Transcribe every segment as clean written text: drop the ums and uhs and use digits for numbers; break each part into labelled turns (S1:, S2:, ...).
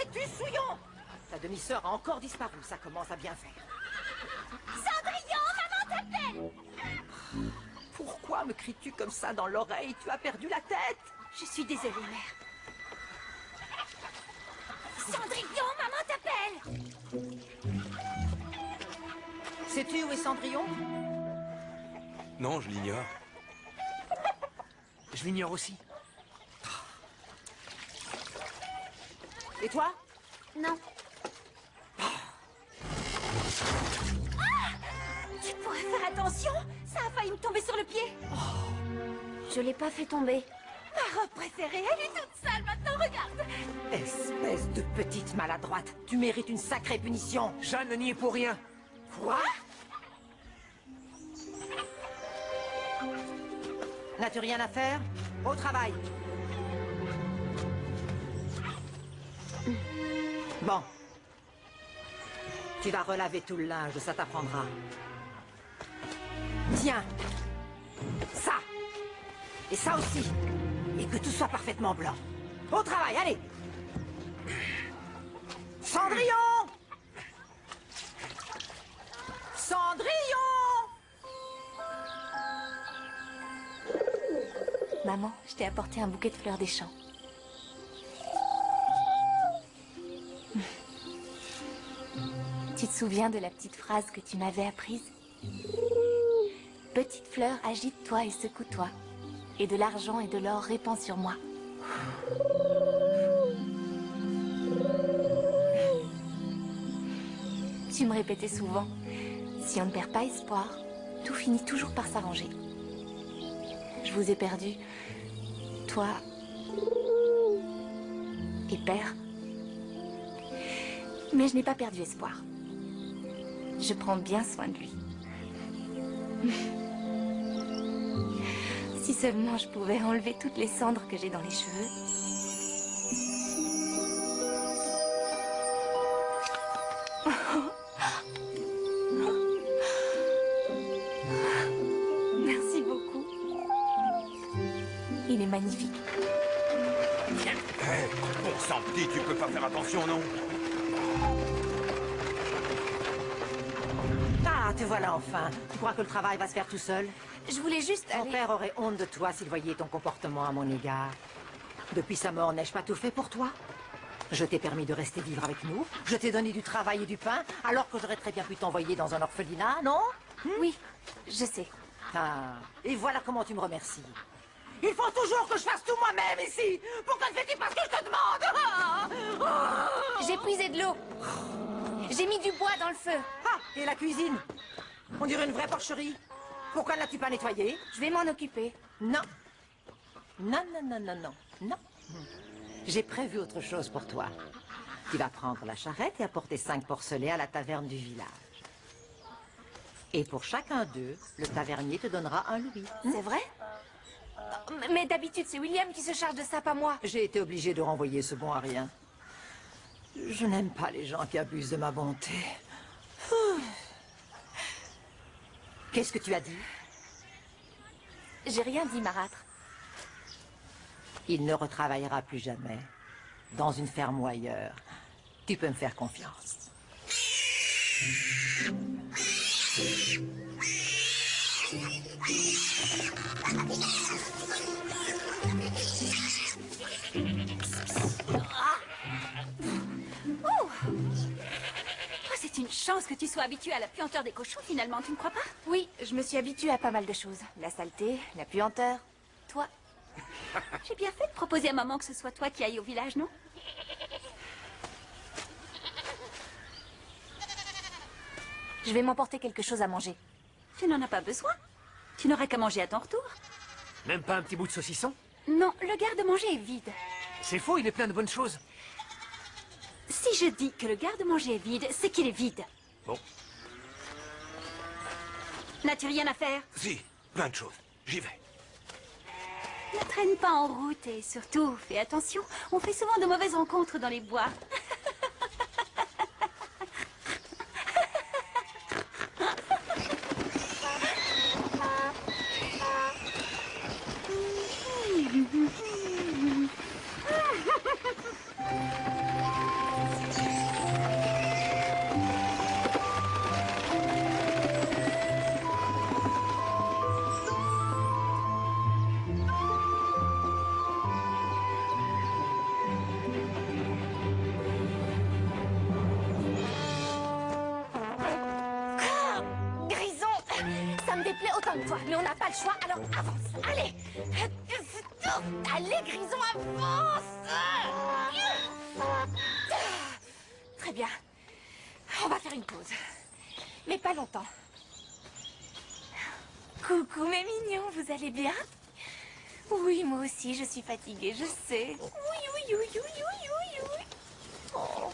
S1: foutu souillon! Ta demi-sœur a encore disparu, ça commence à bien faire.
S2: Cendrillon, maman t'appelle!
S1: Pourquoi me cries-tu comme ça dans l'oreille? Tu as perdu la tête!
S2: Je suis désolée, mère. Cendrillon, maman t'appelle!
S1: Sais-tu où est Cendrillon?
S3: Non, je l'ignore.
S4: Je l'ignore aussi.
S1: Et toi?
S2: Non. Ah! Tu pourrais faire attention? Ça a failli me tomber sur le pied. Je l'ai pas fait tomber. Ma robe préférée, elle est toute sale maintenant, regarde.
S1: Espèce de petite maladroite, tu mérites une sacrée punition.
S4: Jeanne n'y est pour rien.
S1: Quoi? N'as-tu rien à faire? Au travail. Bon. Tu vas relaver tout le linge, ça t'apprendra. Tiens. Ça. Et ça aussi. Et que tout soit parfaitement blanc. Au travail, allez. Cendrillon! Cendrillon!
S2: Maman, je t'ai apporté un bouquet de fleurs des champs. Tu te souviens de la petite phrase que tu m'avais apprise? Petite fleur, agite-toi et secoue-toi. Et de l'argent et de l'or répand sur moi. Tu me répétais souvent, si on ne perd pas espoir, tout finit toujours par s'arranger. Je vous ai perdu, toi et père. Mais je n'ai pas perdu espoir. Je prends bien soin de lui. Si seulement je pouvais enlever toutes les cendres que j'ai dans les cheveux. Merci beaucoup. Il est magnifique.
S3: Hé, bon sang petit, tu peux pas faire attention, non?
S1: Ah, te voilà enfin. Tu crois que le travail va se faire tout seul?
S2: Je voulais juste
S1: Ton
S2: aller...
S1: père aurait honte de toi s'il voyait ton comportement à mon égard. Depuis sa mort, n'ai-je pas tout fait pour toi? Je t'ai permis de rester vivre avec nous. Je t'ai donné du travail et du pain, alors que j'aurais très bien pu t'envoyer dans un orphelinat, non?
S2: Oui, je sais.
S1: Ah, et voilà comment tu me remercies. Il faut toujours que je fasse tout moi-même ici. Pourquoi ne fais-tu pas ce que je te demande?
S2: J'ai puisé de l'eau. J'ai mis du bois dans le feu.
S1: Ah, et la cuisine? On dirait une vraie porcherie. Pourquoi ne l'as-tu pas nettoyée?
S2: Je vais m'en occuper.
S1: Non. Non, non, non, non, non, non. J'ai prévu autre chose pour toi. Tu vas prendre la charrette et apporter 5 porcelets à la taverne du village. Et pour chacun d'eux, le tavernier te donnera un louis.
S2: C'est vrai? Mais d'habitude, c'est William qui se charge de ça, pas moi.
S1: J'ai été obligée de renvoyer ce bon à rien. Je n'aime pas les gens qui abusent de ma bonté. Qu'est-ce que tu as dit?
S2: J'ai rien dit, marâtre.
S1: Il ne retravaillera plus jamais. Dans une ferme ou ailleurs. Tu peux me faire confiance.
S5: C'est une chance que tu sois habituée à la puanteur des cochons, finalement, tu ne crois pas?
S2: Oui, je me suis habituée à pas mal de choses. La saleté, la puanteur. Toi.
S5: J'ai bien fait de proposer à maman que ce soit toi qui ailles au village, non?
S2: Je vais m'emporter quelque chose à manger.
S5: Tu n'en as pas besoin. Tu n'auras qu'à manger à ton retour.
S4: Même pas un petit bout de saucisson?
S5: Non, le garde-manger est vide.
S4: C'est faux, il est plein de bonnes choses.
S5: Si je dis que le garde-manger est vide, c'est qu'il est vide.
S4: Bon.
S5: N'as-tu rien à faire?
S3: Si, plein de choses. J'y vais.
S5: Ne traîne pas en route et surtout, fais attention. On fait souvent de mauvaises rencontres dans les bois.
S2: me déplaît autant que toi, mais on n'a pas le choix, alors avance. Allez. Allez, Grison, avance. Très bien. On va faire une pause. Mais pas longtemps. Coucou mes mignons, vous allez bien? Oui, moi aussi, je suis fatiguée, je sais. Oui, oui, oui, oui, oui, oui, oui. Oh.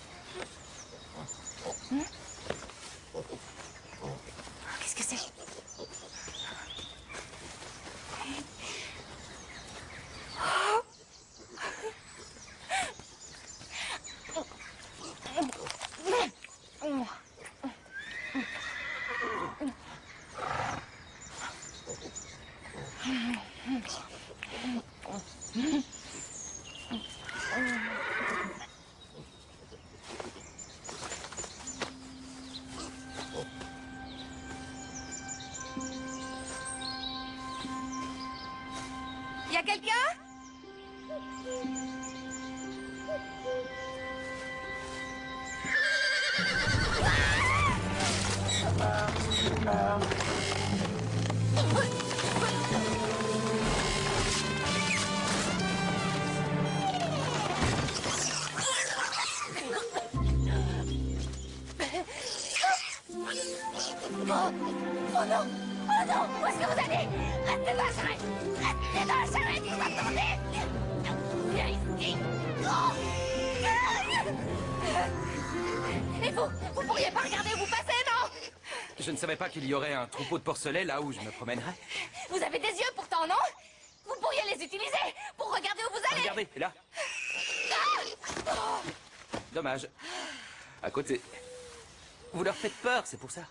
S2: Qu'est-ce que c'est? Y a quelqu'un? Oh non! Oh non! Où est-ce que vous allez? Restez dans la charrette! Restez dans la charrette, vous entendez? Viens ici! Oh. Et vous pourriez pas regarder où vous passez, non?
S3: Je ne savais pas qu'il y aurait un troupeau de porcelets là où je me promènerais.
S2: Vous avez des yeux pourtant, non? Vous pourriez les utiliser pour regarder où vous allez!
S3: Regardez, là. Dommage. À côté. Vous leur faites peur, c'est pour ça.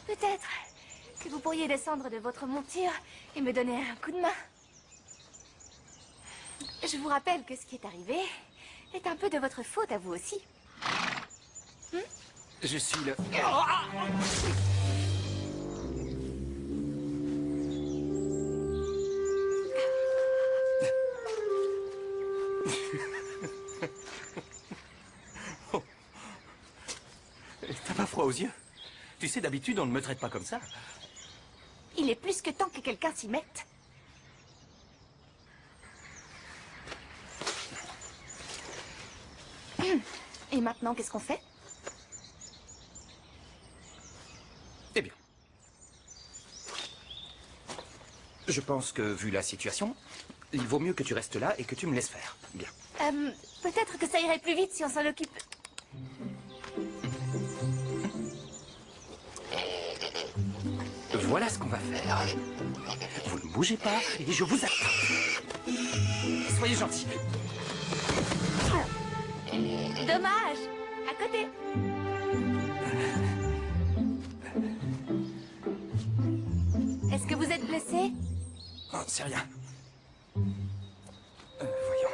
S2: Peut-être que vous pourriez descendre de votre monture et me donner un coup de main. Je vous rappelle que ce qui est arrivé est un peu de votre faute à vous aussi.
S3: Je suis le... Oh. T'as pas froid aux yeux? Tu sais, d'habitude, on ne me traite pas comme ça.
S2: Il est plus que temps que quelqu'un s'y mette. Et maintenant, qu'est-ce qu'on fait?
S3: Eh bien. Je pense que, vu la situation, il vaut mieux que tu restes là et que tu me laisses faire. Bien.
S2: Peut-être que ça irait plus vite si on s'en occupe.
S3: Voilà ce qu'on va faire. Vous ne bougez pas et je vous attends. Soyez gentils.
S2: Dommage. À côté. Est-ce que vous êtes blessé?
S3: Oh, c'est rien. Voyons.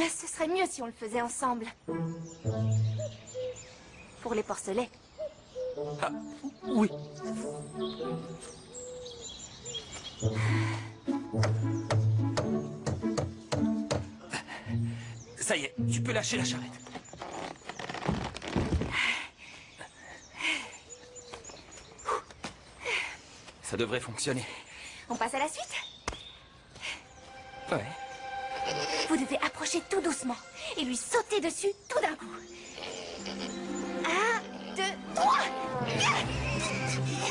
S2: Ce serait mieux si on le faisait ensemble. Pour les porcelets.
S3: Ah, oui. Ça y est, tu peux lâcher la charrette. Ça devrait fonctionner.
S2: On passe à la suite?
S3: Ouais.
S2: Vous devez approcher tout doucement et lui sauter dessus tout d'un coup. 1, 2, 3.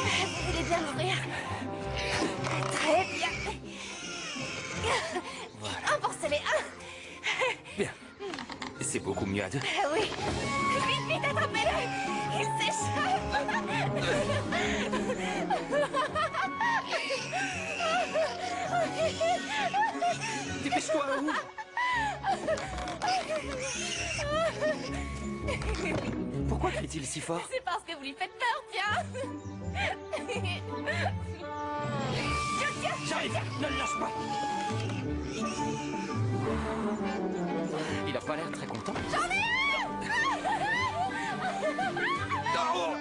S2: Vous voulez bien l'ouvrir? Très bien.
S3: Voilà.
S2: Un porcelet, un.
S3: Bien. C'est beaucoup mieux à deux.
S2: Oui. Vite, vite, attrapez-le. Il s'échappe.
S3: Dépêche-toi, ouvre. Pourquoi crie-t-il si fort?
S2: C'est parce que vous lui faites peur, tiens.
S3: J'arrive, ne le lâche pas. Il a pas l'air très content.
S2: J'en ai un.
S3: Oh.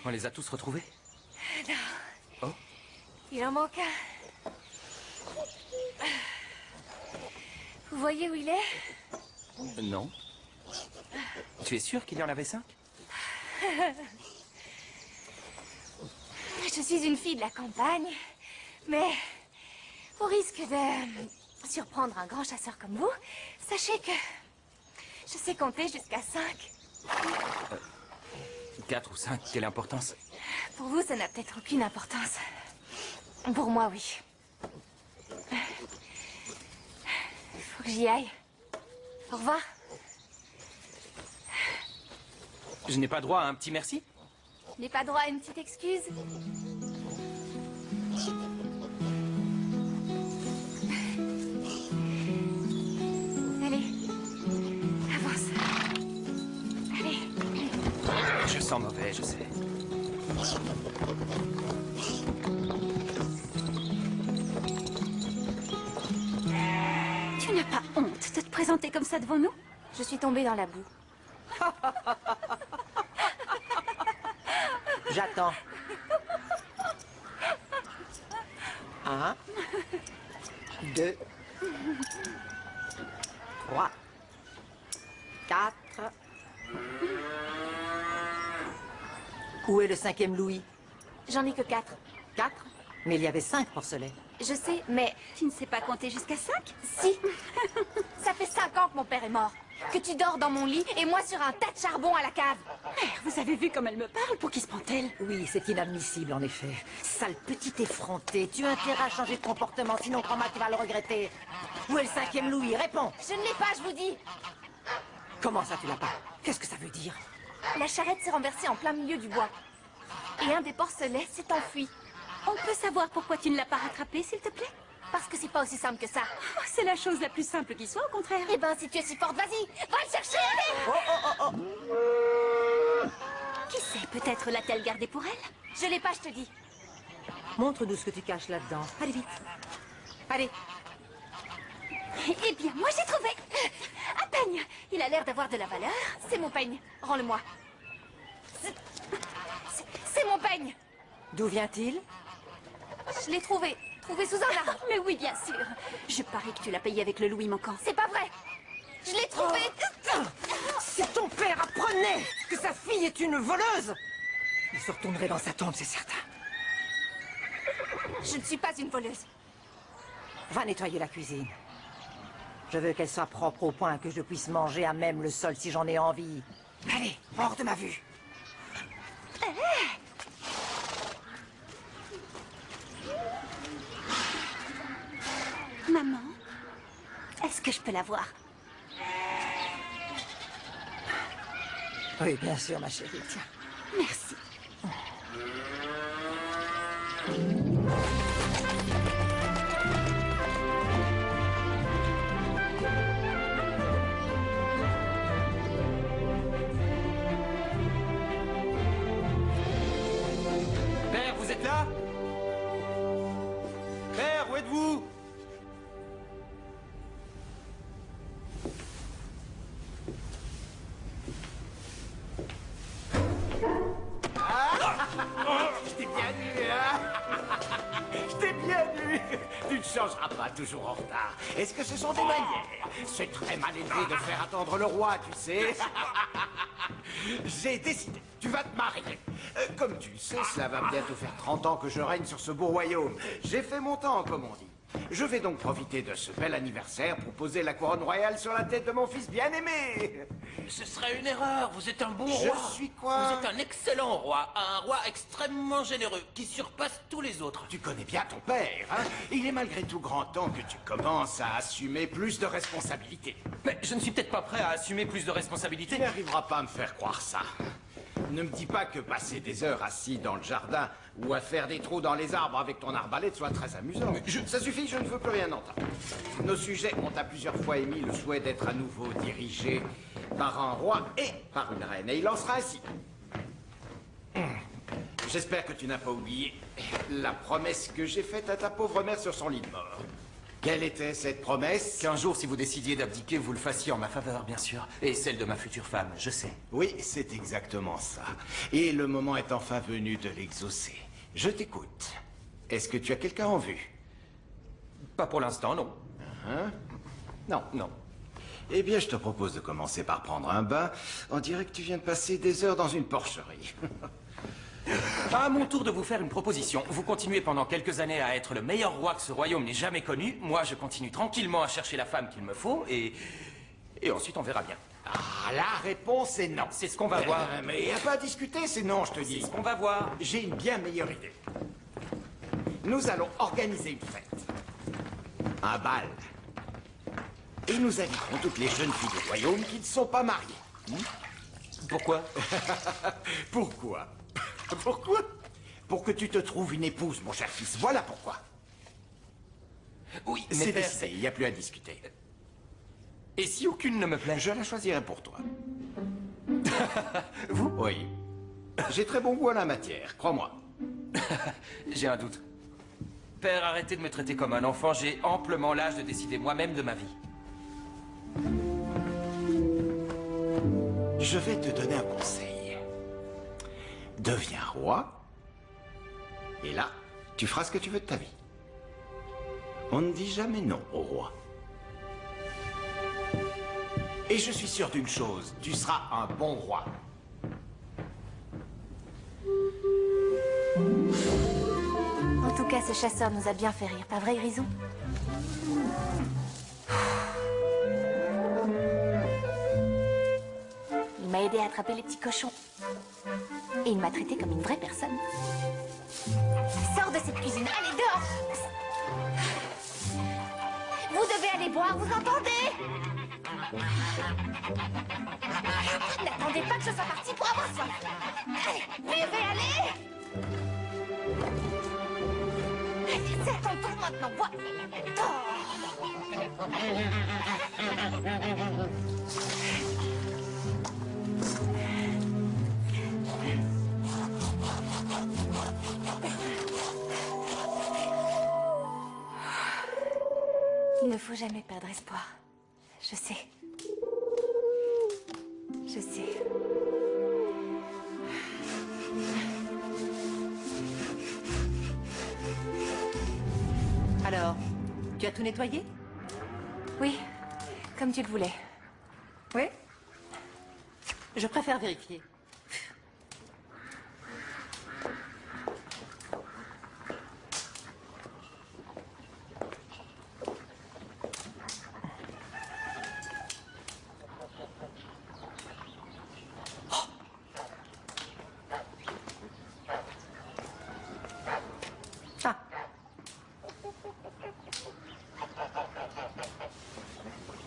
S3: On les a tous retrouvés?
S2: Non.
S3: Oh.
S2: Il en manque un. Vous voyez où il est?
S3: Non. Tu es sûr qu'il y en avait 5?
S2: Je suis une fille de la campagne, mais au risque de surprendre un grand chasseur comme vous, sachez que je sais compter jusqu'à 5.
S3: 4 ou 5, quelle importance?
S2: Pour vous, ça n'a peut-être aucune importance. Pour moi, oui. Faut que j'y aille. Au revoir.
S3: Je n'ai pas droit à un petit merci?
S2: N'ai pas droit à une petite excuse? Allez, avance. Allez.
S3: Je sens mauvais, je sais.
S5: Tu n'as pas honte de te présenter comme ça devant nous?
S2: Je suis tombée dans la boue.
S1: J'attends. 1, 2, 3, 4. Où est le 5e Louis?
S2: J'en ai que 4.
S1: 4? Mais il y avait 5 porcelets.
S2: Je sais, mais
S5: Tu ne sais pas compter jusqu'à 5?
S2: si. Ça fait 5 ans que mon père est mort. Que tu dors dans mon lit et moi sur un tas de charbon à la cave.
S5: Mère, vous avez vu comme elle me parle? Pour qui se prend-elle?
S1: Oui, c'est inadmissible en effet. Sale petite effrontée, tu as intérêt à changer de comportement, sinon crois-moi tu vas le regretter. Où est le 5e Louis? Réponds.
S2: Je ne l'ai pas, je vous dis.
S1: Comment ça tu l'as pas? Qu'est-ce que ça veut dire?
S2: La charrette s'est renversée en plein milieu du bois. Et un des porcelets s'est enfui.
S5: On peut savoir pourquoi tu ne l'as pas rattrapé, s'il te plaît?
S2: Parce que c'est pas aussi simple que ça.
S5: Oh, c'est la chose la plus simple qui soit, au contraire.
S2: Eh ben, si tu es si forte, vas-y, va le chercher, allez.
S5: Qui sait, peut-être l'a-t-elle gardé pour elle?
S2: Je l'ai pas, je te dis.
S1: Montre-nous ce que tu caches là-dedans. Allez vite. Allez.
S2: Eh bien, moi j'ai trouvé un peigne. Il a l'air d'avoir de la valeur. C'est mon peigne. Rends-le-moi. C'est mon peigne.
S1: D'où vient-il?
S2: Je l'ai trouvé. Trouvé sous un arbre.
S5: Mais oui, bien sûr. Je parie que tu l'as payé avec le louis manquant.
S2: C'est pas vrai. Je l'ai trouvé.
S1: Si ton père apprenait que sa fille est une voleuse, il se retournerait dans sa tombe, c'est certain.
S2: Je ne suis pas une voleuse.
S1: Va nettoyer la cuisine. Je veux qu'elle soit propre au point que je puisse manger à même le sol si j'en ai envie. Allez, hors de ma vue.
S5: Maman, est-ce que je peux la voir?
S1: Oui, bien sûr, ma chérie, tiens.
S5: Merci.
S3: Père, vous êtes là? Père, où êtes-vous?
S6: Je t'ai bien eu, hein? Je t'ai bien eu. Tu ne changeras pas, toujours en retard. Est-ce que ce sont des manières? C'est très mal élevé de faire attendre le roi, tu sais. J'ai décidé, tu vas te marier. Comme tu le sais, cela va bientôt faire 30 ans que je règne sur ce beau royaume. J'ai fait mon temps, comme on dit. Je vais donc profiter de ce bel anniversaire pour poser la couronne royale sur la tête de mon fils bien-aimé.
S7: Ce serait une erreur, vous êtes un bon
S6: Je
S7: roi.
S6: suis quoi?
S7: Vous êtes un excellent roi, un roi extrêmement généreux, qui surpasse tous les autres.
S6: Tu connais bien ton père, hein? Il est malgré tout grand temps que tu commences à assumer plus de responsabilités.
S3: Mais je ne suis peut-être pas prêt à assumer plus de responsabilités.
S6: Tu n'arriveras pas à me faire croire ça. Ne me dis pas que passer des heures assis dans le jardin ou à faire des trous dans les arbres avec ton arbalète soit très amusant. Ça suffit, je ne veux plus rien entendre. Nos sujets ont à plusieurs fois émis le souhait d'être à nouveau dirigés par un roi et par une reine. Et il en sera ainsi. J'espère que tu n'as pas oublié la promesse que j'ai faite à ta pauvre mère sur son lit de mort. Quelle était cette promesse?
S7: Qu'un jour, si vous décidiez d'abdiquer, vous le fassiez en ma faveur, bien sûr. Et celle de ma future femme, je sais.
S6: Oui, c'est exactement ça. Et le moment est enfin venu de l'exaucer. Je t'écoute. Est-ce que tu as quelqu'un en vue?
S7: Pas pour l'instant, non.
S6: Non.
S7: Non.
S6: Eh bien, je te propose de commencer par prendre un bain. On dirait que tu viens de passer des heures dans une porcherie.
S7: À mon tour de vous faire une proposition. Vous continuez pendant quelques années à être le meilleur roi que ce royaume n'ait jamais connu. Moi, je continue tranquillement à chercher la femme qu'il me faut et ensuite on verra bien.
S6: Ah, la réponse est non.
S7: C'est ce qu'on va voir.
S6: Mais il n'y a pas à discuter, c'est non, je te dis.
S7: C'est ce qu'on va voir.
S6: J'ai une bien meilleure idée. Nous allons organiser une fête. Un bal. Et nous inviterons toutes les jeunes filles du royaume qui ne sont pas mariées.
S7: Pourquoi?
S6: Pourquoi? Pourquoi? Pour que tu te trouves une épouse, mon cher fils. Voilà pourquoi.
S7: Oui, mais
S6: C'est
S7: père,
S6: décidé, il n'y a plus à discuter.
S7: Et si aucune ne me plaît?
S6: Je la choisirai pour toi.
S7: Vous?
S6: Oui. J'ai très bon goût en la matière, crois-moi.
S7: J'ai un doute. Père, arrêtez de me traiter comme un enfant. J'ai amplement l'âge de décider moi-même de ma vie.
S6: Je vais te donner un conseil. Deviens roi. Et là, tu feras ce que tu veux de ta vie. On ne dit jamais non au roi. Et je suis sûr d'une chose, tu seras un bon roi.
S2: En tout cas, ce chasseur nous a bien fait rire, pas vrai, Grison? Il m'a aidé à attraper les petits cochons. Et il m'a traité comme une vraie personne. Sors de cette cuisine, allez dehors! Vous devez aller boire, vous entendez? N'attendez pas que je sois partie pour avoir soif. Allez, buvez, allez! C'est à ton tour maintenant, bois! Il ne faut jamais perdre espoir. Je sais. Je sais.
S1: Alors, tu as tout nettoyé?
S2: Oui, comme tu le voulais.
S1: Oui. Je préfère vérifier. Ah.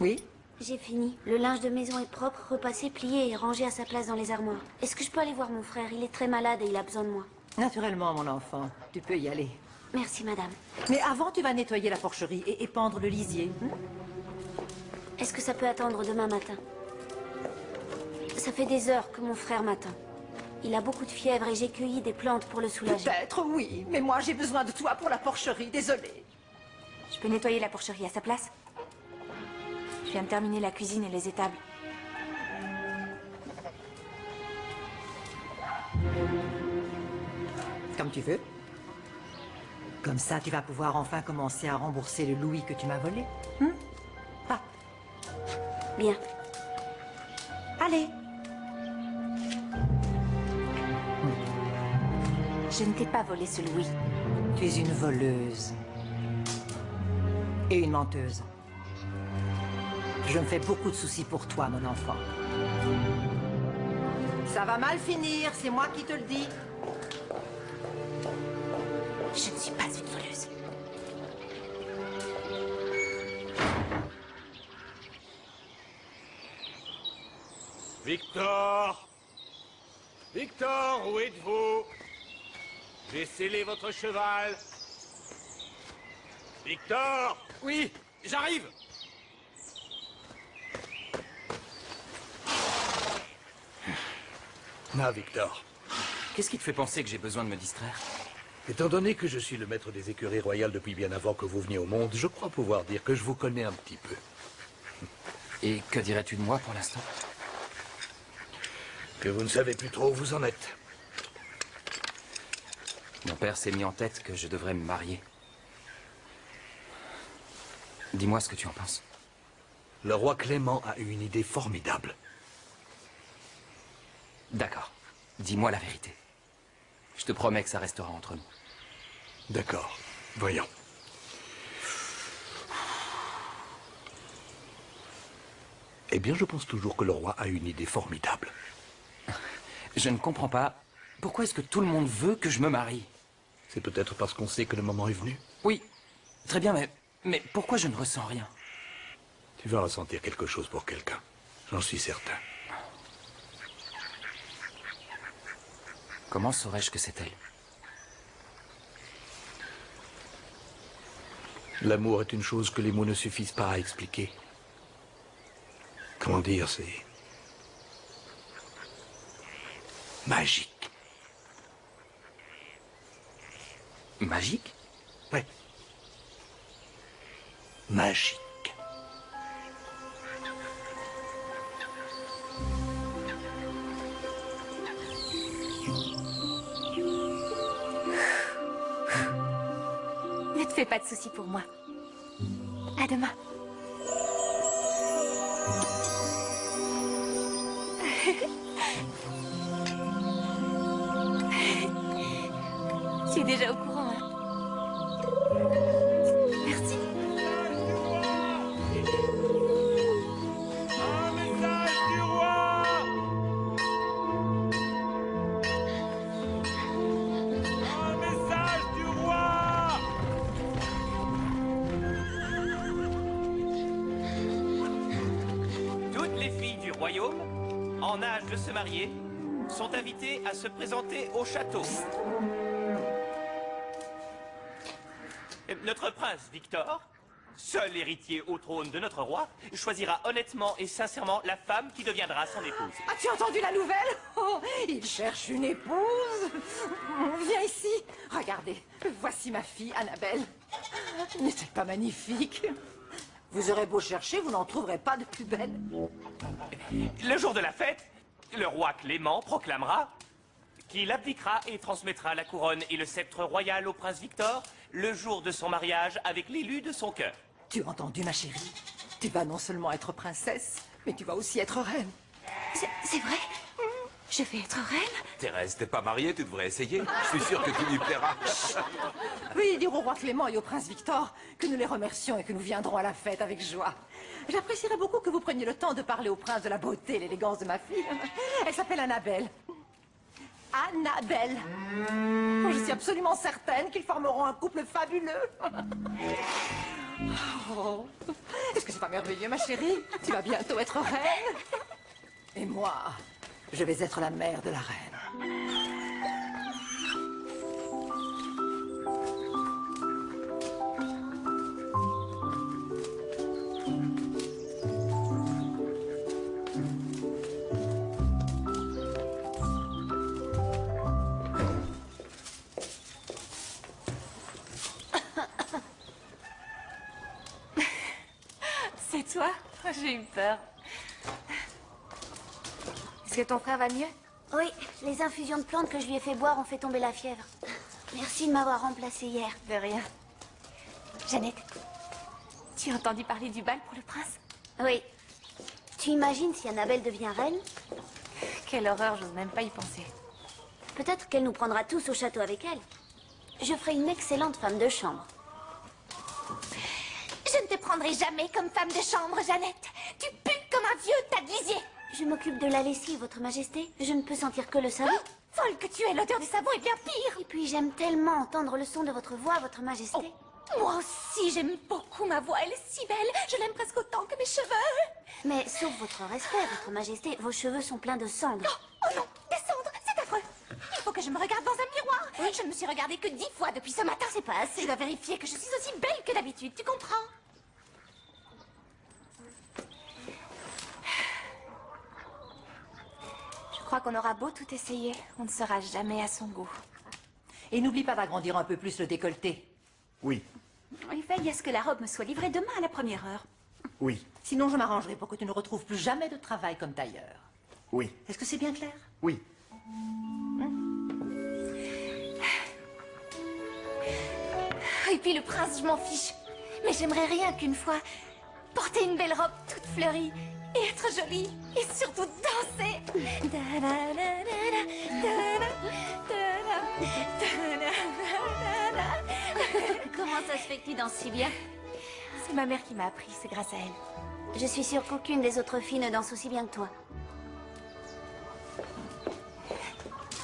S1: Oui?
S8: J'ai fini. Le linge de maison est propre, repassé, plié et rangé à sa place dans les armoires. Est-ce que je peux aller voir mon frère? Il est très malade et il a besoin de moi.
S1: Naturellement, mon enfant. Tu peux y aller.
S8: Merci, madame.
S1: Mais avant, tu vas nettoyer la porcherie et épandre le lisier.
S8: Est-ce que ça peut attendre demain matin? Ça fait des heures que mon frère m'attend. Il a beaucoup de fièvre et j'ai cueilli des plantes pour le soulager.
S1: Peut-être, oui. Mais moi, j'ai besoin de toi pour la porcherie. Désolée.
S2: Je peux nettoyer la porcherie à sa place? Je viens de terminer la cuisine et les étables.
S1: Comme tu veux. Comme ça, tu vas pouvoir enfin commencer à rembourser le louis que tu m'as volé. Ah,
S8: Bien.
S1: allez.
S2: Je ne t'ai pas volé ce louis.
S1: Tu es une voleuse. Et une menteuse. Je me fais beaucoup de soucis pour toi, mon enfant. Ça va mal finir, c'est moi qui te le dis.
S2: Je ne suis pas une voleuse.
S9: Victor! Victor, où êtes-vous? J'ai scellé votre cheval. Victor!
S7: Oui, j'arrive.
S9: Ah, Victor.
S7: Qu'est-ce qui te fait penser que j'ai besoin de me distraire?
S10: Étant donné que je suis le maître des écuries royales depuis bien avant que vous veniez au monde, je crois pouvoir dire que je vous connais un petit peu.
S7: Et que dirais-tu de moi pour l'instant?
S10: Que vous ne savez plus trop où vous en êtes.
S7: Mon père s'est mis en tête que je devrais me marier. Dis-moi ce que tu en penses.
S10: Le roi Clément a eu une idée formidable.
S7: D'accord. Dis-moi la vérité. Je te promets que ça restera entre nous.
S10: D'accord. Voyons. Eh bien, je pense toujours que le roi a une idée formidable.
S7: Je ne comprends pas. Pourquoi est-ce que tout le monde veut que je me marie?
S10: C'est peut-être parce qu'on sait que le moment est venu.
S7: Oui, très bien, mais pourquoi je ne ressens rien?
S10: Tu vas ressentir quelque chose pour quelqu'un. J'en suis certain.
S7: Comment saurais-je que c'est elle?
S10: L'amour est une chose que les mots ne suffisent pas à expliquer. Comment dire, c'est magique.
S7: Magique?
S10: Oui. Magique.
S2: Ne te fais pas de soucis pour moi. À demain. Tu es déjà au courant, hein? Merci.
S9: Un message du roi! Un message du roi!
S11: Toutes les filles du royaume, en âge de se marier, sont invitées à se présenter au château. Notre prince Victor, seul héritier au trône de notre roi, choisira honnêtement et sincèrement la femme qui deviendra son épouse.
S1: As-tu entendu la nouvelle? Oh, il cherche une épouse. Viens ici. Regardez, voici ma fille, Annabelle. N'est-elle pas magnifique? Vous aurez beau chercher, vous n'en trouverez pas de plus belle.
S11: Le jour de la fête, le roi Clément proclamera qu'il abdiquera et transmettra la couronne et le sceptre royal au prince Victor le jour de son mariage avec l'élu de son cœur.
S1: Tu as entendu, ma chérie? Tu vas non seulement être princesse, mais tu vas aussi être reine.
S2: C'est vrai? Je vais être reine?
S3: Thérèse, t'es pas mariée, tu devrais essayer. Je suis sûr que tu lui plairas.
S1: Oui, dire au roi Clément et au prince Victor que nous les remercions et que nous viendrons à la fête avec joie. J'apprécierais beaucoup que vous preniez le temps de parler au prince de la beauté et l'élégance de ma fille. Elle s'appelle Annabelle. Annabelle. Je suis absolument certaine qu'ils formeront un couple fabuleux. Oh, est-ce que c'est pas merveilleux, ma chérie? Tu vas bientôt être reine. Et moi, je vais être la mère de la reine.
S2: C'est toi? J'ai eu peur. Est-ce que ton frère va mieux?
S8: Oui, les infusions de plantes que je lui ai fait boire ont fait tomber la fièvre. Merci de m'avoir remplacée hier.
S2: De rien. Jeannette, tu as entendu parler du bal pour le prince?
S8: Oui. Tu imagines si Annabelle devient reine?
S2: Quelle horreur, j'ose même pas y penser.
S8: Peut-être qu'elle nous prendra tous au château avec elle. Je ferai une excellente femme de chambre.
S2: Je ne te prendrai jamais comme femme de chambre, Jeannette. Tu pues comme un vieux tablisier.
S8: Je m'occupe de la lessive, votre majesté. Je ne peux sentir que le savon.
S2: Oh, folle que tu es, l'odeur du savon est bien pire.
S8: Et puis j'aime tellement entendre le son de votre voix, votre majesté.
S2: Oh, moi aussi, j'aime beaucoup ma voix. Elle est si belle. Je l'aime presque autant que mes cheveux.
S8: Mais sauf votre respect, votre majesté, vos cheveux sont pleins de cendres.
S2: Oh non, des cendres, c'est affreux. Il faut que je me regarde dans un miroir. Oui. Je ne me suis regardée que 10 fois depuis ce matin.
S8: C'est pas assez.
S2: Je dois vérifier que je suis aussi belle que d'habitude, tu comprends? Je crois qu'on aura beau tout essayer, on ne sera jamais à son goût.
S1: Et n'oublie pas d'agrandir un peu plus le décolleté.
S10: Oui,
S5: Et veille à ce que la robe me soit livrée demain à la première heure.
S10: oui,
S1: Sinon, je m'arrangerai pour que tu ne retrouves plus jamais de travail comme tailleur.
S10: oui,
S1: Est-ce que c'est bien clair?
S10: oui.
S2: Et puis le prince, je m'en fiche. Mais j'aimerais rien qu'une fois porter une belle robe toute fleurie et être jolie et surtout danser.
S8: Comment ça se fait que tu danses si bien?
S2: C'est ma mère qui m'a appris, c'est grâce à elle.
S8: Je suis sûre qu'aucune des autres filles ne danse aussi bien que toi.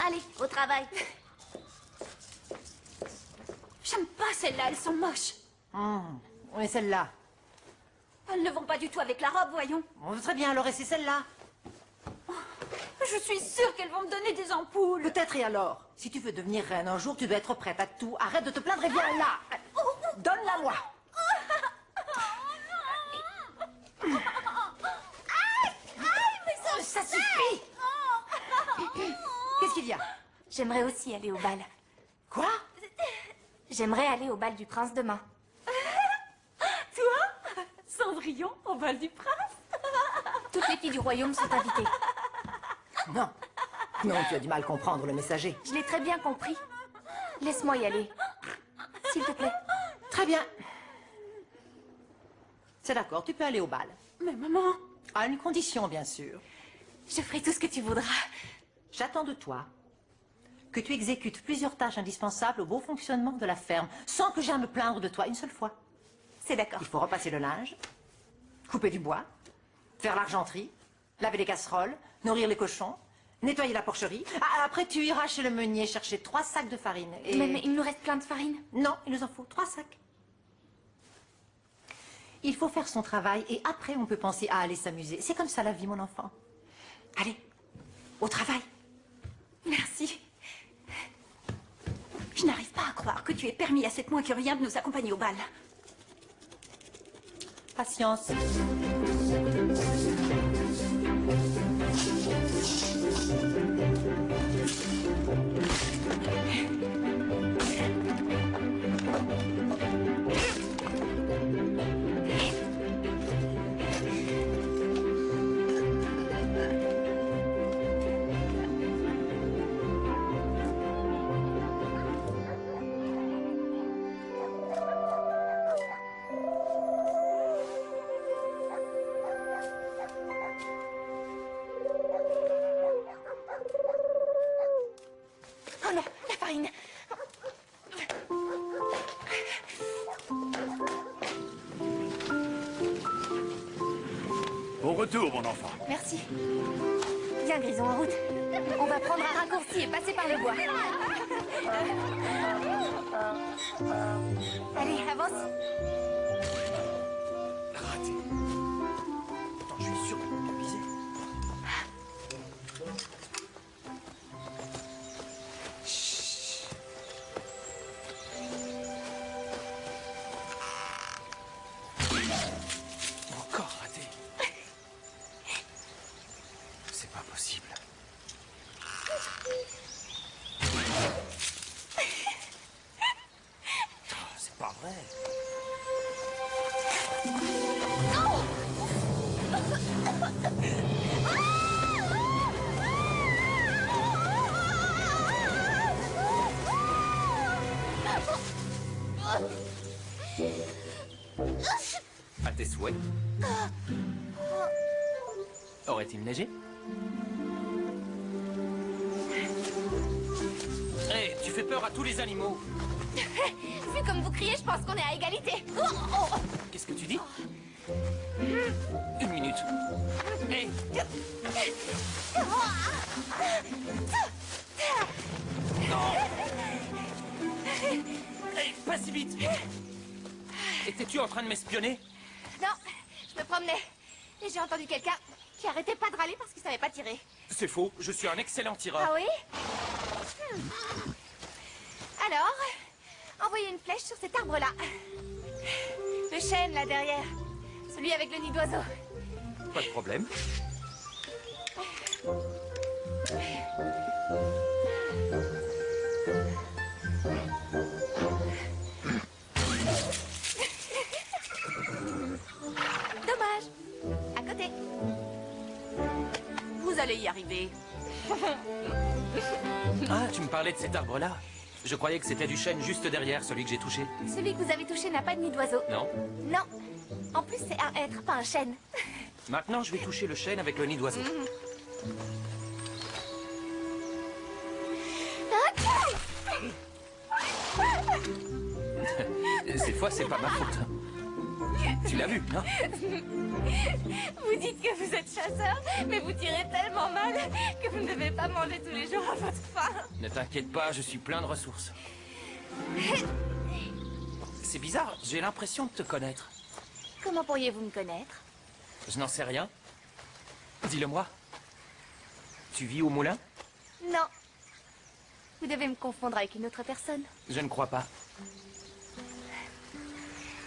S8: Allez, au travail.
S5: J'aime pas celles-là, elles sont moches.
S1: Oui, celle-là.
S5: Elles ne vont pas du tout avec la robe, voyons.
S1: Bon, très bien, alors et c'est celle-là.
S5: Je suis sûre qu'elles vont me donner des ampoules.
S1: Peut-être et alors? Si tu veux devenir reine un jour, tu dois être prête à tout. Arrête de te plaindre et viens là. Donne-la-moi. Ça suffit. Qu'est-ce qu'il y a?
S2: J'aimerais aussi aller au bal.
S1: Quoi?
S2: J'aimerais aller au bal du prince demain.
S5: Toi, Cendrillon, au bal du prince.
S2: Toutes les filles du royaume sont invitées.
S1: Non. Non, tu as du mal à comprendre le messager.
S2: Je l'ai très bien compris. Laisse-moi y aller. S'il te plaît.
S1: Très bien. C'est d'accord, tu peux aller au bal.
S5: Mais maman...
S1: À une condition, bien sûr.
S2: Je ferai tout ce que tu voudras.
S1: J'attends de toi que tu exécutes plusieurs tâches indispensables au bon fonctionnement de la ferme, sans que j'aie à me plaindre de toi une seule fois.
S2: C'est d'accord.
S1: Il faut repasser le linge, couper du bois, faire l'argenterie, laver les casseroles, nourrir les cochons, nettoyer la porcherie. Ah, après, tu iras chez le meunier chercher 3 sacs de farine. Et...
S2: Mais il nous reste plein de farine.
S1: Non, il nous en faut 3 sacs. Il faut faire son travail et après, on peut penser à aller s'amuser. C'est comme ça la vie, mon enfant. Allez, au travail.
S5: Merci. Je n'arrive pas à croire que tu aies permis à cette moins que rien de nous accompagner au bal.
S1: Patience.
S2: Oh non, la farine.
S9: Bon retour, mon enfant.
S2: Merci. Viens, Grison, en route. On va prendre un raccourci et passer par le bois. Allez, avance.
S7: Raté. Attends, je suis sûr qu'on peut viser. Encore raté. C'est pas possible. Oh, c'est pas vrai. À tes souhaits. Aurait-il neigé? Hé, tu fais peur à tous les animaux.
S2: Vu comme vous criez, je pense qu'on est à égalité.
S7: Qu'est-ce que tu dis? Une minute. Hé! Non! Hé, pas si vite! Étais-tu en train de m'espionner?
S2: Non, je me promenais. Et j'ai entendu quelqu'un qui arrêtait pas de râler parce qu'il savait pas tirer.
S7: C'est faux, je suis un excellent tireur.
S2: Ah oui? Alors, envoyez une flèche sur cet arbre-là. Le chêne, là, derrière. Celui avec le nid d'oiseau.
S7: Pas de problème.
S2: sauter. Vous allez y arriver.
S7: Ah, tu me parlais de cet arbre-là. Je croyais que c'était du chêne juste derrière, celui que j'ai touché.
S2: Celui que vous avez touché n'a pas de nid d'oiseau.
S7: Non?
S2: Non. En plus, c'est un hêtre, pas un chêne.
S7: Maintenant, je vais toucher le chêne avec le nid d'oiseau. Cette fois, c'est pas ma faute. Tu l'as vu, non?
S2: Vous dites que vous êtes chasseur, mais vous tirez tellement mal que vous ne devez pas manger tous les jours à votre faim.
S7: Ne t'inquiète pas, je suis plein de ressources. C'est bizarre, j'ai l'impression de te connaître.
S2: Comment pourriez-vous me connaître?
S7: Je n'en sais rien. Dis-le-moi. Tu vis au moulin?
S2: Non. Vous devez me confondre avec une autre personne.
S7: Je ne crois pas.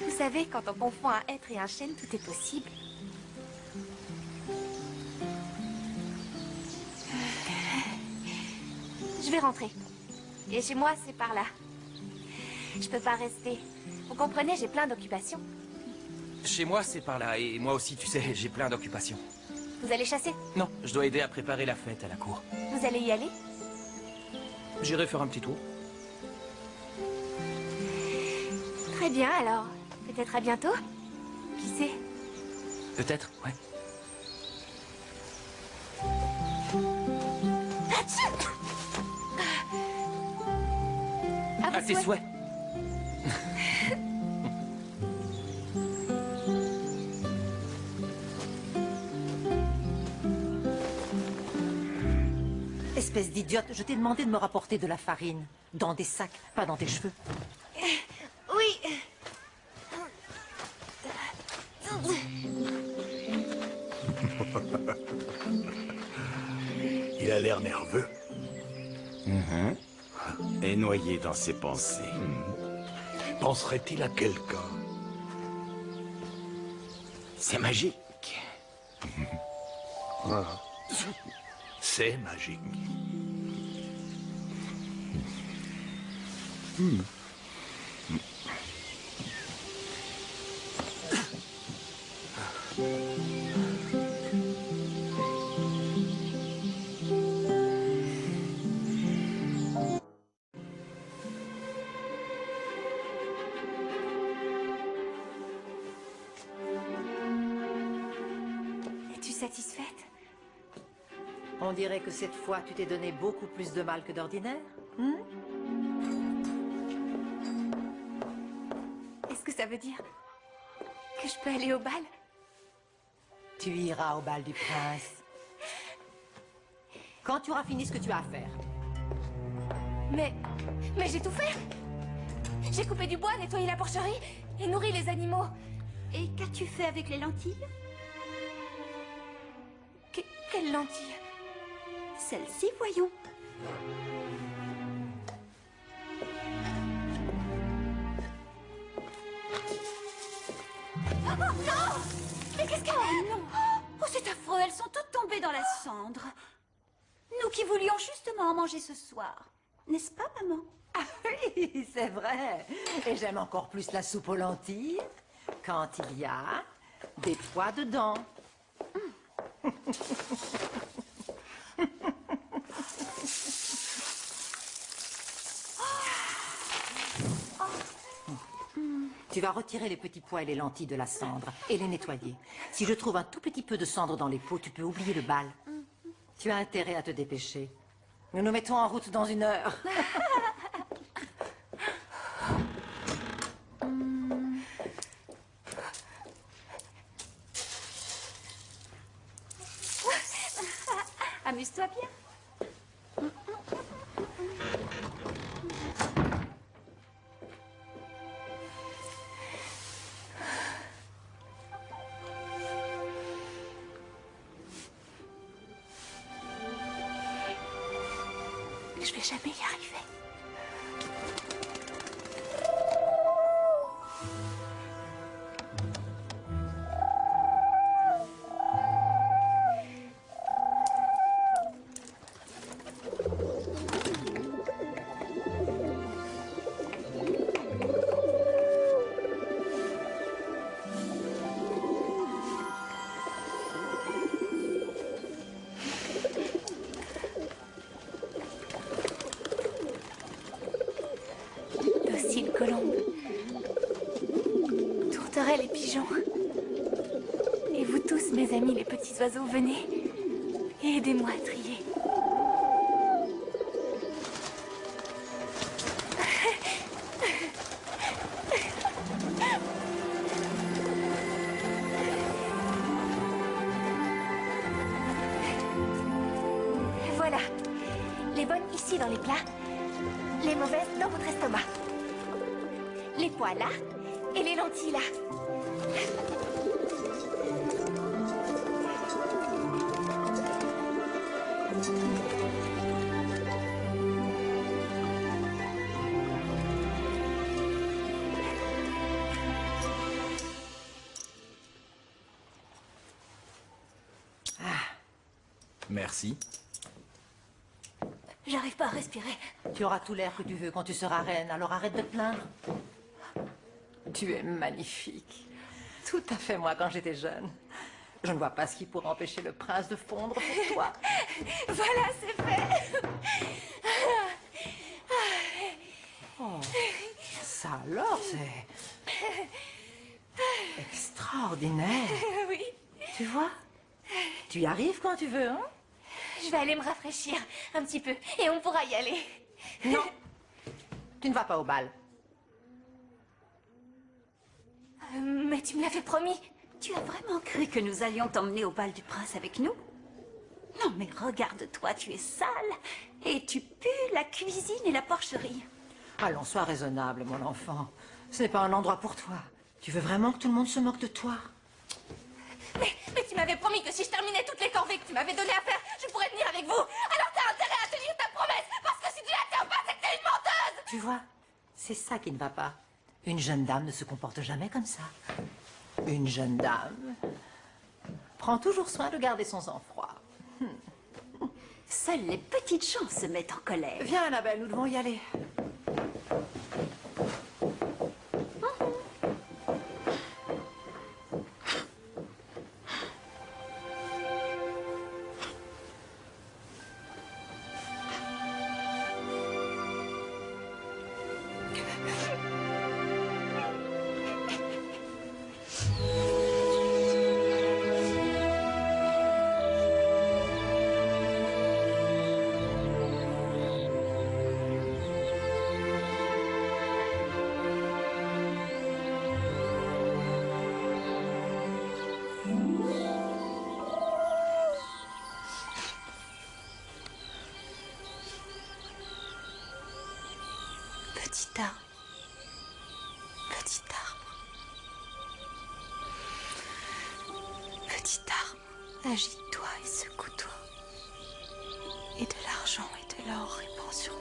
S2: Vous savez, quand on confond un hêtre et un chêne, tout est possible. Je vais rentrer. Et chez moi, c'est par là. Je peux pas rester. Vous comprenez, j'ai plein d'occupations.
S7: Chez moi, c'est par là. Et moi aussi, tu sais, j'ai plein d'occupations.
S2: Vous allez chasser?
S7: Non, je dois aider à préparer la fête à la cour.
S2: Vous allez y aller?
S7: J'irai faire un petit tour.
S2: Très bien, alors. Peut-être à bientôt? Qui sait?
S7: Peut-être, ouais. À tes souhaits.
S1: Espèce d'idiote, je t'ai demandé de me rapporter de la farine. Dans des sacs, pas dans tes cheveux.
S2: Oui.
S10: Il a l'air nerveux.
S6: Et noyé dans ses pensées.
S10: Penserait-il à quelqu'un?
S6: C'est magique.
S10: C'est magique.
S2: Es-tu satisfaite?
S1: On dirait que cette fois, tu t'es donné beaucoup plus de mal que d'ordinaire.
S2: Est-ce que ça veut dire que je peux aller au bal?
S1: Tu iras au bal du prince. Quand tu auras fini ce que tu as à faire.
S2: Mais j'ai tout fait. J'ai coupé du bois, nettoyé la porcherie et nourri les animaux.
S5: Et qu'as-tu fait avec les lentilles?
S2: Quelles lentilles?
S5: Celles-ci, voyons.
S2: Oh non! Mais qu'est-ce qu'elle...
S5: Oh non! Oh, c'est affreux, elles sont toutes tombées dans la cendre. Nous qui voulions justement manger ce soir. N'est-ce pas, maman?
S1: Ah oui, c'est vrai. Et j'aime encore plus la soupe aux lentilles quand il y a des pois dedans. Tu vas retirer les petits pois et les lentilles de la cendre et les nettoyer. Si je trouve un tout petit peu de cendre dans les pots, tu peux oublier le bal. Tu as intérêt à te dépêcher. Nous nous mettons en route dans 1 heure.
S5: Amuse-toi bien.
S2: Je vais jamais y arriver. Et vous tous, mes amis les petits oiseaux, venez et aidez-moi à trier. Voilà. Les bonnes ici dans les plats, les mauvaises dans votre estomac. Les pois là et les lentilles là.
S7: Merci.
S2: J'arrive pas à respirer.
S1: Tu auras tout l'air que tu veux quand tu seras reine, alors arrête de te plaindre. Tu es magnifique. Tout à fait moi quand j'étais jeune. Je ne vois pas ce qui pourrait empêcher le prince de fondre pour toi.
S2: Voilà, c'est fait.
S1: Oh, ça alors, c'est extraordinaire.
S2: Oui.
S1: Tu vois? Tu y arrives quand tu veux, hein?
S2: Je vais aller me rafraîchir un petit peu et on pourra y aller.
S1: Non, tu ne vas pas au bal.
S2: Mais tu me l'avais promis.
S5: Tu as vraiment cru que nous allions t'emmener au bal du prince avec nous? Non, mais regarde-toi, tu es sale. Et tu pues la cuisine et la porcherie.
S1: Allons, sois raisonnable, mon enfant. Ce n'est pas un endroit pour toi. Tu veux vraiment que tout le monde se moque de toi?
S2: Mais tu m'avais promis que si je terminais toutes les corvées que tu m'avais données à faire, je pourrais venir avec vous. Alors t'as intérêt à tenir ta promesse, parce que si tu la tiens pas, c'est que t'es une menteuse.
S1: Tu vois, c'est ça qui ne va pas. Une jeune dame ne se comporte jamais comme ça. Une jeune dame prend toujours soin de garder son sang-froid.
S5: Seules les petites gens se mettent en colère.
S1: Viens, Annabelle, nous devons y aller.
S2: Petit arbre. Petit arbre. Petit arbre, agite-toi et secoue-toi. Et de l'argent et de l'or répand sur moi.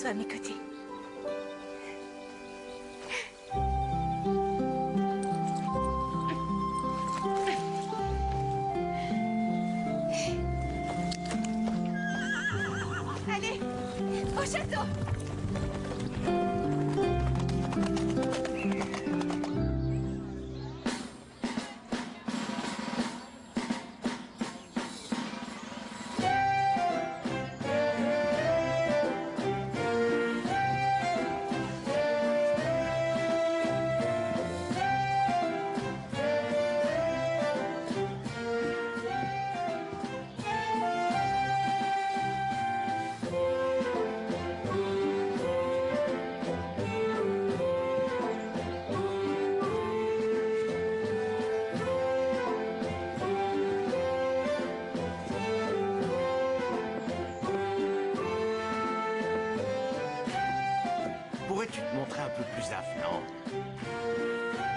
S2: À mes côtés. Allez, au château.
S6: tu te montrais un peu plus avenant?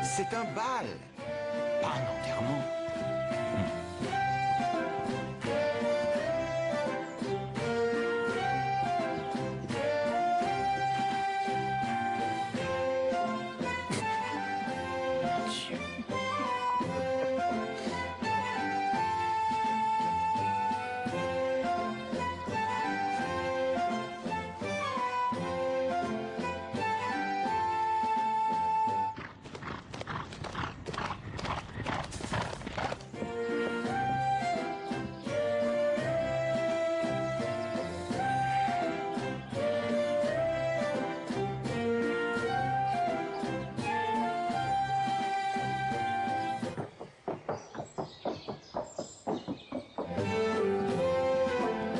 S6: C'est un bal, pas un enterrement.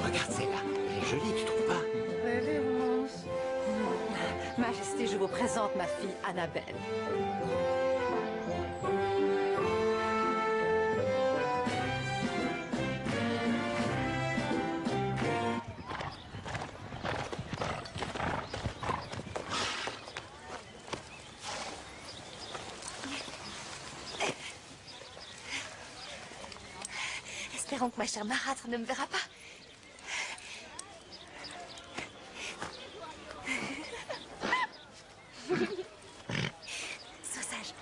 S6: Regarde celle-là, elle est jolie, tu trouves pas?
S1: Révérence. Majesté, je vous présente ma fille Annabelle.
S2: Espérons que ma chère marâtre ne me verra pas. Sois sage.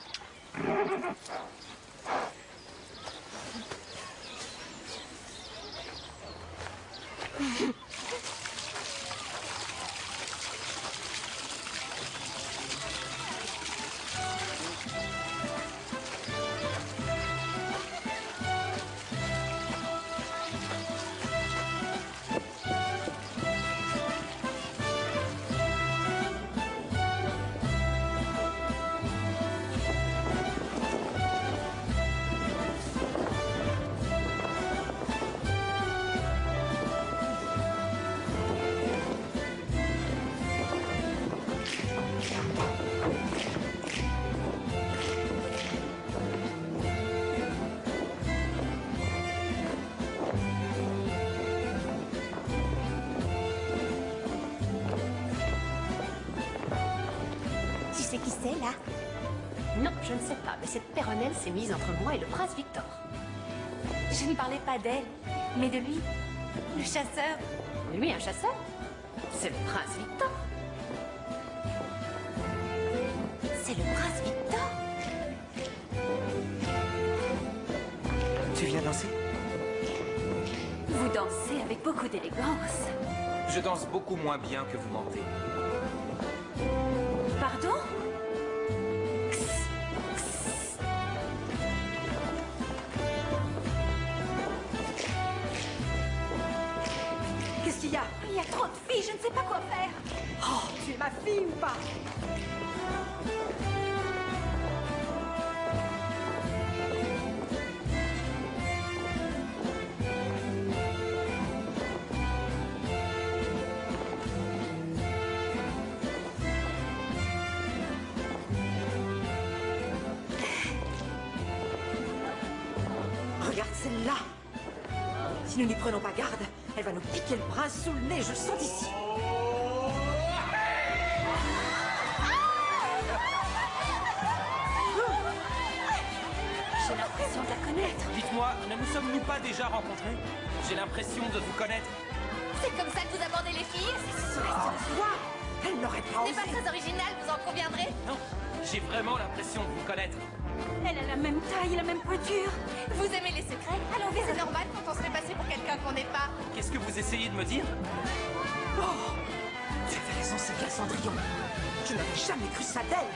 S2: Tu sais qui c'est, là?
S12: Non, je ne sais pas, mais cette péronnelle s'est mise entre moi et le prince Victor.
S2: Je ne parlais pas d'elle, mais de lui, le chasseur.
S12: Lui, un chasseur? C'est le prince Victor.
S2: C'est le prince Victor?
S3: Tu viens danser?
S5: Vous dansez avec beaucoup d'élégance.
S7: Je danse beaucoup moins bien que vous mentez.
S5: Pardon?
S1: Qu'est-ce qu'il y a?
S5: Il y a trop de filles, je ne sais pas quoi faire.
S1: Oh, tu es ma fille ou pas? Regarde celle-là. Si nous n'y prenons pas garde, elle va nous piquer le bras sous le nez, je le sens d'ici.
S5: J'ai l'impression de la connaître.
S7: Dites-moi, ne nous sommes-nous pas déjà rencontrés? J'ai l'impression de vous connaître.
S2: C'est comme ça que vous abordez les filles?
S1: Quoi? Elle n'aurait pas
S2: Ce n'est pas
S1: osé.
S2: très original, vous en conviendrez?
S7: Non, j'ai vraiment l'impression de vous connaître.
S5: Elle a la même taille, la même pointure.
S2: Vous aimez les secrets? Allons, c'est normal quand on se fait passer pour quelqu'un qu'on n'est pas.
S7: Qu'est-ce que vous essayez de me dire?
S1: Oh, tu avais raison, c'est qu'elle Cendrillon. Je n'avais jamais cru ça d'elle.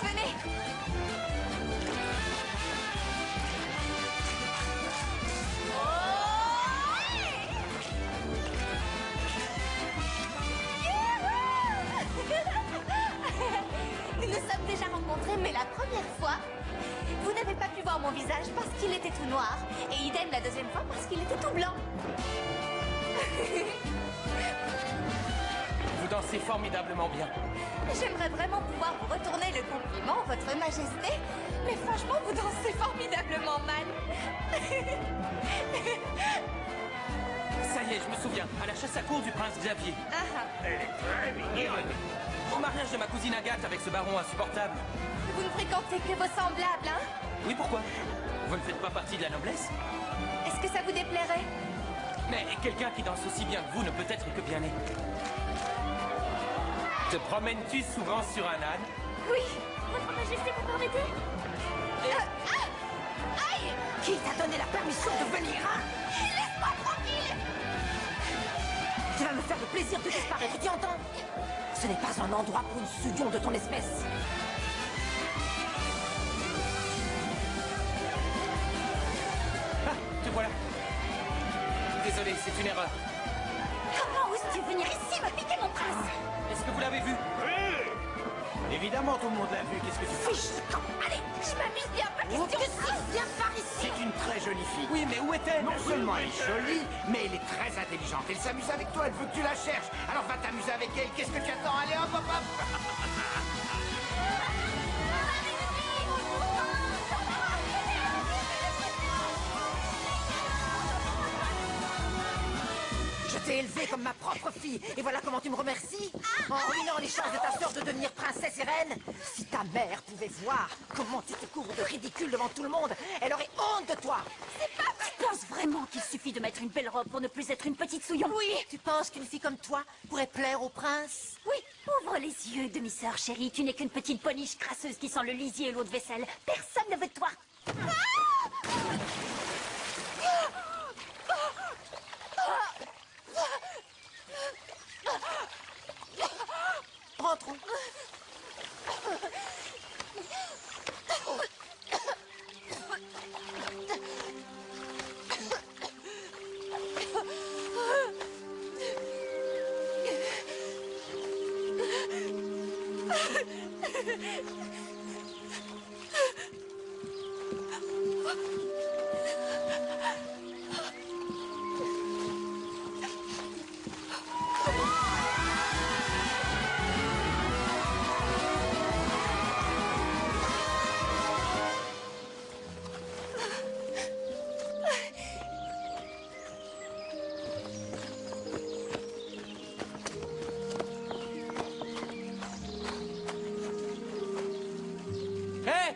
S2: Venez. mon visage parce qu'il était tout noir. Et idem la deuxième fois parce qu'il était tout blanc.
S7: Vous dansez formidablement bien.
S2: J'aimerais vraiment pouvoir vous retourner le compliment, Votre Majesté. Mais franchement, vous dansez formidablement mal.
S7: Ça y est, je me souviens, à la chasse à courre du prince Xavier.
S6: Elle est très mignonne.
S7: Au mariage de ma cousine Agathe avec ce baron insupportable.
S2: Vous ne fréquentez que vos semblables, hein?
S7: Oui, pourquoi? Vous ne faites pas partie de la noblesse?
S2: Est-ce que ça vous déplairait?
S7: Mais quelqu'un qui danse aussi bien que vous ne peut être que bien né. Te promènes-tu souvent sur un âne?
S2: Oui. Votre Majesté, vous permettez? Aïe!
S1: Qui t'a donné la permission de venir, hein?
S2: Laisse-moi tranquille!
S1: Tu vas me faire le plaisir de disparaître, tu entends? Ce n'est pas un endroit pour une souillon de ton espèce.
S7: Ah, te voilà. Désolé, c'est une erreur.
S5: Comment oses-tu venir ici me piquer mon prince?
S7: Est-ce que vous l'avez vu?
S6: Oui. Évidemment, tout le monde l'a vu. Qu'est-ce que tu fais?
S1: Fiche de camp. Allez, je m'amuse bien, pas question de ça. Viens par ici.
S6: C'est une très jolie fille.
S7: Oui, mais où est-elle?
S6: Non seulement elle est jolie, mais elle est très intelligente. Elle s'amuse avec toi, elle veut que tu la cherches. Alors va t'amuser avec elle. Qu'est-ce que tu attends? Allez, hop, hop, hop.
S1: Je t'ai élevée comme ma propre fille, et voilà comment tu me remercies? En ruinant les chances de ta sœur de devenir princesse et reine. Si ta mère pouvait voir comment tu te couvres de ridicule devant tout le monde, elle aurait honte de toi.
S5: Tu penses vraiment qu'il suffit de mettre une belle robe pour ne plus être une petite souillon?
S1: Oui, tu penses qu'une fille comme toi pourrait plaire au prince?
S5: Oui, ouvre les yeux, demi-sœur chérie. Tu n'es qu'une petite poniche crasseuse qui sent le lisier et l'eau de vaisselle. Personne ne veut de toi.
S1: Rentrons.
S7: Hé!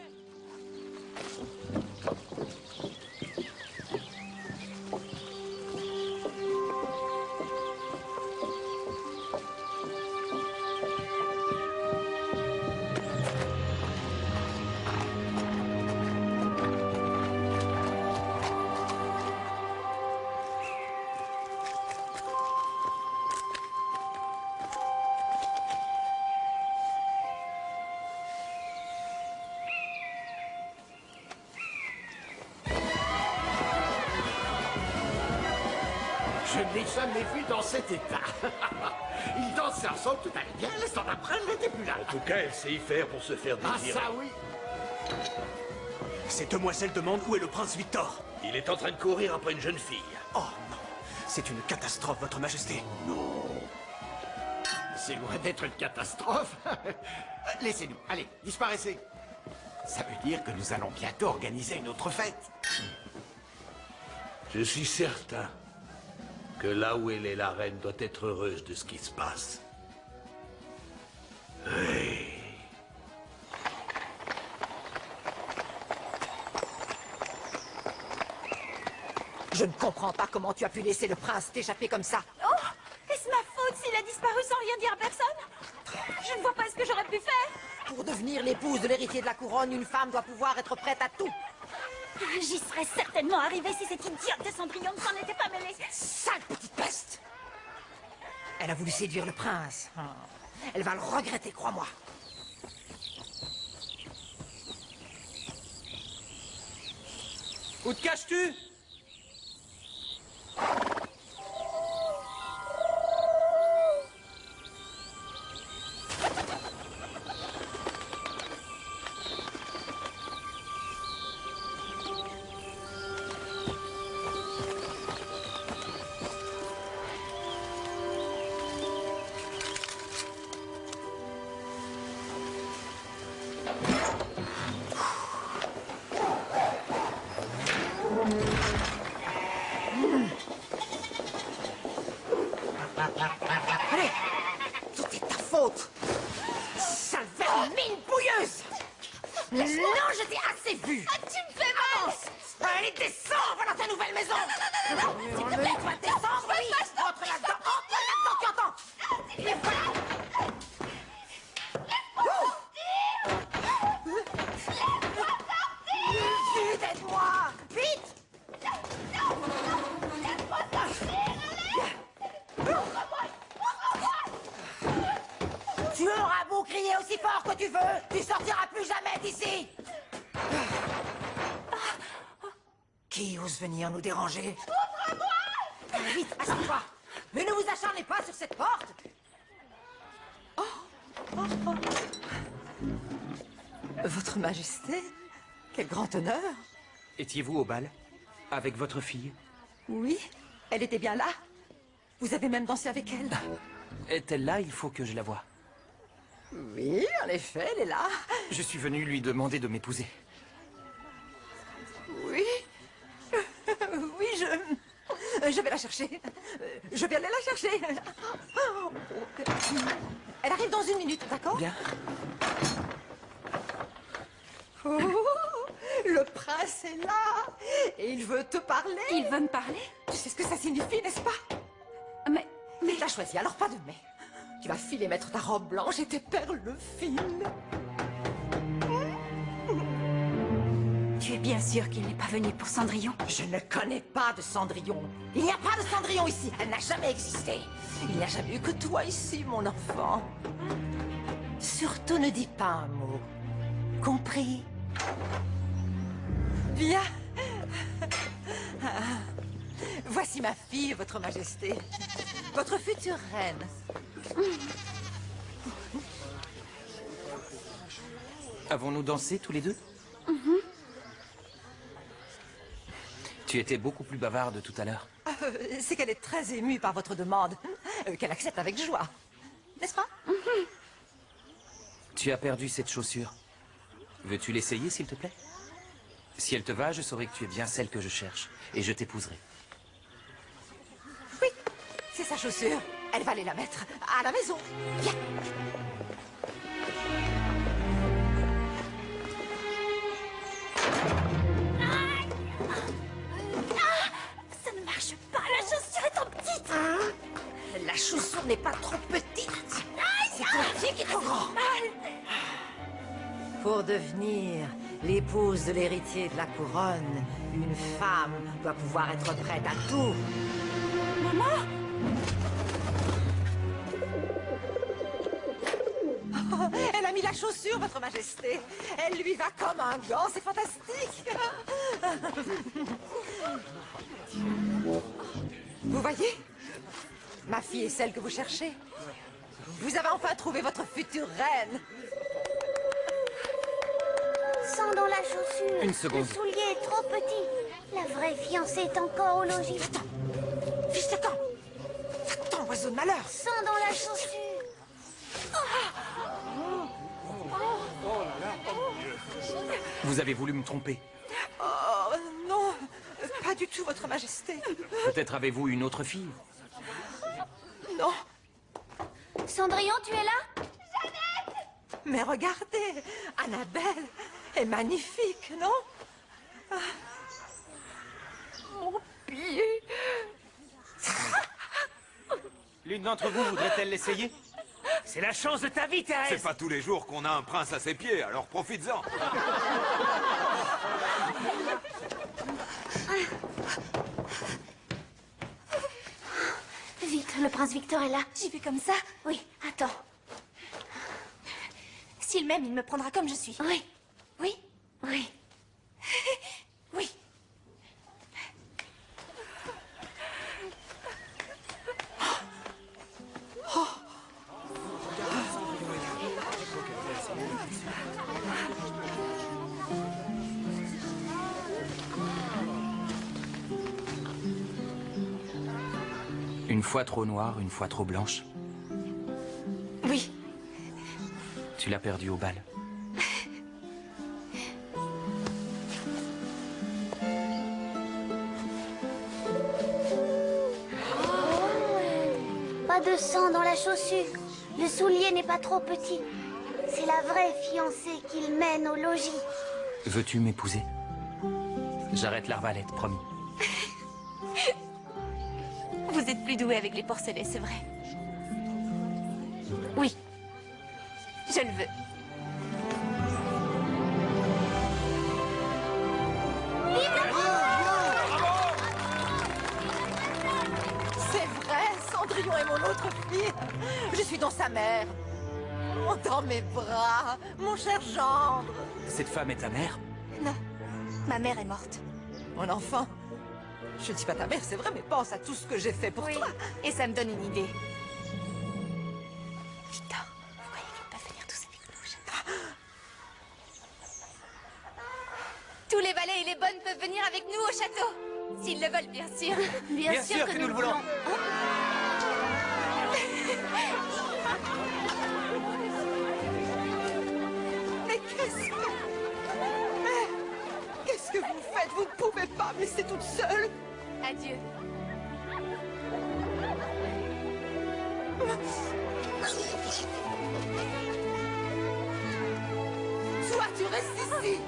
S6: Je ne l'ai jamais vu dans cet état. Ils dansaient ensemble, tout allait bien. L'instant d'après, elle n'était plus là.
S10: En tout cas, elle sait y faire pour se faire
S6: Ah,
S10: désirer.
S6: ça oui.
S3: Cette demoiselle demande où est le prince Victor.
S10: Il est en train de courir après une jeune fille.
S3: Oh non, c'est une catastrophe, Votre Majesté.
S6: C'est loin d'être une catastrophe. Laissez-nous. Allez, disparaissez. Ça veut dire que nous allons bientôt organiser une autre fête.
S10: Je suis certain que là où elle est, la reine doit être heureuse de ce qui se passe. Oui.
S1: Je ne comprends pas comment tu as pu laisser le prince t'échapper comme ça.
S5: Oh, est-ce ma faute s'il a disparu sans rien dire à personne? Je ne vois pas ce que j'aurais pu faire.
S1: Pour devenir l'épouse de l'héritier de la couronne, une femme doit pouvoir être prête à tout.
S5: J'y serais certainement arrivée si cette idiote de Cendrillon ne s'en était pas mêlée.
S1: Sale petite peste! Elle a voulu séduire le prince. Elle va le regretter, crois-moi.
S7: Où te caches-tu?
S1: Vite, descends, voilà ta nouvelle maison. S'il te plaît, tu vas descendre, oui. Entre là-dedans, tu entends. Et voilà. Vite, aide-moi. Vite. Tu auras beau crier aussi fort que tu veux, tu sortiras plus jamais d'ici. Qui ose venir nous déranger? Vite, assieds-toi. Mais ne vous acharnez pas sur cette porte. Votre Majesté, quel grand honneur.
S7: Étiez-vous au bal? Avec votre fille?
S1: Oui, elle était bien là. Vous avez même dansé avec elle.
S7: Est-elle là? Il faut que je la voie.
S1: Oui, en effet, elle est là.
S7: Je suis venu lui demander de m'épouser.
S1: Oui. Oui, je vais la chercher. Je vais aller la chercher. Elle arrive dans 1 minute, d'accord?
S7: Bien.
S1: Oh, le prince est là. Et il veut te parler.
S5: Il veut me parler?
S1: Tu sais ce que ça signifie, n'est-ce pas?
S5: Mais...
S1: Il t'a choisi, alors pas de mais. Tu vas filer mettre ta robe blanche et tes perles fines.
S5: Tu es bien sûr qu'il n'est pas venu pour Cendrillon?
S1: Je ne connais pas de Cendrillon. Il n'y a pas de Cendrillon ici. Elle n'a jamais existé. Il n'y a jamais eu que toi ici, mon enfant. Surtout ne dis pas un mot. Compris? Viens. Voici ma fille, votre majesté. Votre future reine.
S7: Avons-nous dansé tous les deux? Tu étais beaucoup plus bavarde tout à l'heure.
S1: C'est qu'elle est très émue par votre demande, qu'elle accepte avec joie. N'est-ce pas?
S7: Tu as perdu cette chaussure. Veux-tu l'essayer, s'il te plaît? Si elle te va, je saurai que tu es bien celle que je cherche. Et je t'épouserai.
S1: Oui, c'est sa chaussure. Elle va aller la mettre à la maison. Viens.
S2: Ça ne marche pas, la chaussure est trop petite.
S1: La chaussure n'est pas trop petite. C'est ton pied qui est trop grand. Pour devenir l'épouse de l'héritier de la couronne, une femme doit pouvoir être prête à tout.
S2: Maman?
S1: Oh, elle a mis la chaussure, votre majesté. Elle lui va comme un gant, c'est fantastique. Vous voyez? Ma fille est celle que vous cherchez. Vous avez enfin trouvé votre future reine.
S8: Sang dans la chaussure.
S7: Une seconde.
S8: Le soulier est trop petit. La vraie fiancée est encore au logis.
S1: Va-t'en. Fiche de camp. Va-t'en, oiseau de malheur.
S8: Sang dans la chaussure.
S7: Vous avez voulu me tromper.
S1: Oh, non. Pas du tout, votre majesté.
S7: Peut-être avez-vous une autre fille?
S1: Non.
S8: Cendrillon, tu es là?
S1: Mais regardez, Annabelle est magnifique, non? Mon pied.
S7: L'une d'entre vous voudrait-elle l'essayer?
S4: C'est la chance de ta vie, Thérèse.
S9: C'est pas tous les jours qu'on a un prince à ses pieds, alors profites-en.
S8: Vite, le prince Victor est là.
S2: J'y vais comme ça?
S8: Oui, attends.
S2: S'il m'aime, il me prendra comme je suis.
S8: Oui,
S2: Oui?
S8: oui.
S2: Oui.
S7: Une fois trop noire, une fois trop blanche.
S2: Oui.
S7: Tu l'as perdue au bal.
S8: Pas de sang dans la chaussure. Le soulier n'est pas trop petit. C'est la vraie fiancée qu'il mène au logis.
S7: Veux-tu m'épouser? J'arrête l'arbalète, promis.
S2: Vous êtes plus doué avec les porcelets, c'est vrai. Oui. Je le veux.
S1: C'est vrai, Cendrillon est mon autre fille. Je suis donc sa mère. Oh, dans mes bras, mon cher gendre.
S7: Cette femme est ta mère?
S2: Non, ma mère est morte.
S1: Mon enfant, je ne suis pas ta mère, c'est vrai, mais pense à tout ce que j'ai fait pour toi.
S2: Et ça me donne une idée. Victor, vous croyez qu'ils peuvent venir tous avec nous au château? Tous les valets et les bonnes peuvent venir avec nous au château. S'ils le veulent, bien sûr.
S8: Bien sûr que nous le voulons.
S1: Mais qu'est-ce que vous faites? Vous ne pouvez pas me laisser toute seule.
S2: Adieu.
S1: Toi, tu restes ici.